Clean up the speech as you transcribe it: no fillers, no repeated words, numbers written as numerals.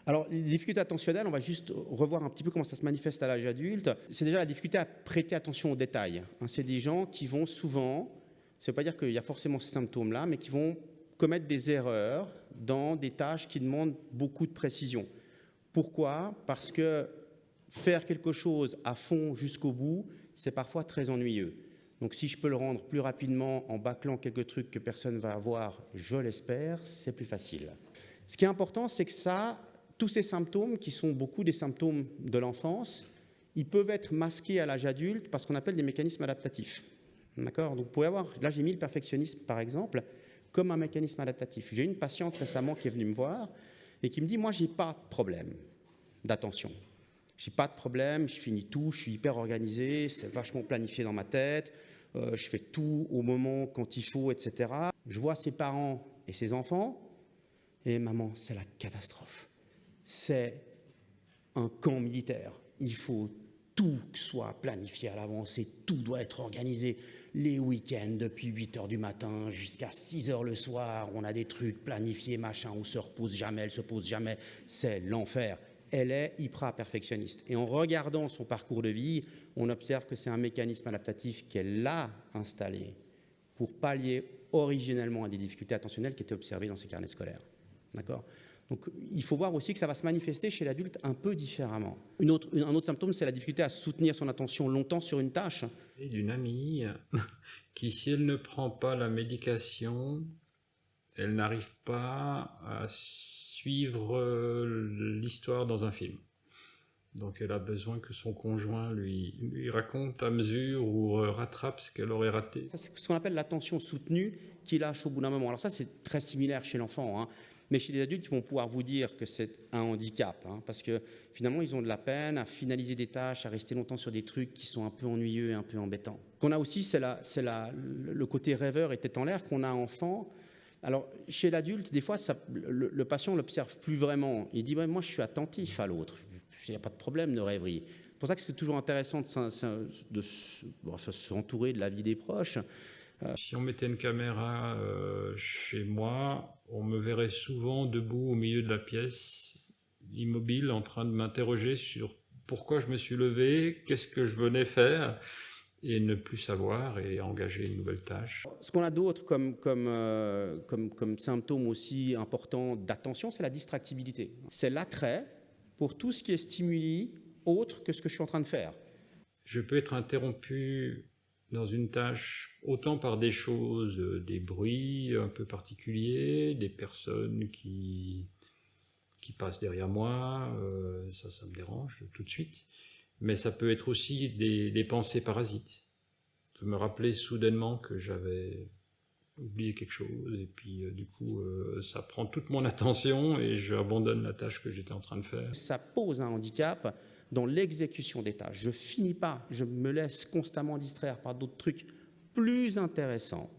Alors, les difficultés attentionnelles, on va juste revoir un petit peu comment ça se manifeste à l'âge adulte. C'est déjà la difficulté à prêter attention aux détails. C'est des gens qui vont souvent, ça ne veut pas dire qu'il y a forcément ces symptômes-là, mais qui vont commettre des erreurs dans des tâches qui demandent beaucoup de précision. Pourquoi? Parce que faire quelque chose à fond jusqu'au bout, c'est parfois très ennuyeux. Donc si je peux le rendre plus rapidement en bâclant quelques trucs que personne ne va voir, je l'espère, c'est plus facile. Ce qui est important, c'est que tous ces symptômes, qui sont beaucoup des symptômes de l'enfance, ils peuvent être masqués à l'âge adulte par ce qu'on appelle des mécanismes adaptatifs. D'accord? Donc vous pouvez avoir, là j'ai mis le perfectionnisme par exemple, comme un mécanisme adaptatif. J'ai une patiente récemment qui est venue me voir et qui me dit « Moi, je n'ai pas de problème d'attention. Je n'ai pas de problème, je finis tout, je suis hyper organisé, c'est vachement planifié dans ma tête, je fais tout au moment, quand il faut, etc. » Je vois ses parents et ses enfants, et maman, c'est la catastrophe. C'est un camp militaire. Il faut tout soit planifié à l'avance et tout doit être organisé. Les week-ends, depuis 8 h du matin jusqu'à 6 h le soir, on a des trucs planifiés, machin, on se repose jamais, elle se pose jamais. C'est l'enfer. Elle est hyper-perfectionniste. Et en regardant son parcours de vie, on observe que c'est un mécanisme adaptatif qu'elle a installé pour pallier originellement à des difficultés attentionnelles qui étaient observées dans ses carnets scolaires. D'accord ? Donc, il faut voir aussi que ça va se manifester chez l'adulte un peu différemment. Un autre symptôme, c'est la difficulté à soutenir son attention longtemps sur une tâche. Et d'une amie qui, si elle ne prend pas la médication, elle n'arrive pas à suivre l'histoire dans un film. Donc elle a besoin que son conjoint lui raconte à mesure ou rattrape ce qu'elle aurait raté. Ça, c'est ce qu'on appelle l'attention soutenue qui lâche au bout d'un moment. Alors ça, c'est très similaire chez l'enfant, mais chez les adultes, ils vont pouvoir vous dire que c'est un handicap, parce que finalement, ils ont de la peine à finaliser des tâches, à rester longtemps sur des trucs qui sont un peu ennuyeux et un peu embêtants. Ce qu'on a aussi, c'est le côté rêveur et tête en l'air qu'on a enfant. Alors, chez l'adulte, des fois, le patient ne l'observe plus vraiment. Il dit ouais, « moi, je suis attentif à l'autre, il n'y a pas de problème de rêverie ». C'est pour ça que c'est toujours intéressant de s'entourer de la vie des proches. Si on mettait une caméra chez moi, on me verrait souvent debout au milieu de la pièce, immobile, en train de m'interroger sur pourquoi je me suis levé, qu'est-ce que je venais faire, et ne plus savoir et engager une nouvelle tâche. Ce qu'on a d'autre comme symptôme aussi important d'attention, c'est la distractibilité. C'est l'attrait pour tout ce qui est stimuli autre que ce que je suis en train de faire. Je peux être interrompu dans une tâche autant par des choses, des bruits un peu particuliers, des personnes qui passent derrière moi, ça me dérange tout de suite. Mais ça peut être aussi des pensées parasites. De me rappeler soudainement que j'avais oublié quelque chose et puis du coup ça prend toute mon attention et j'abandonne la tâche que j'étais en train de faire. Ça pose un handicap dans l'exécution des tâches. Je finis pas, je me laisse constamment distraire par d'autres trucs plus intéressants.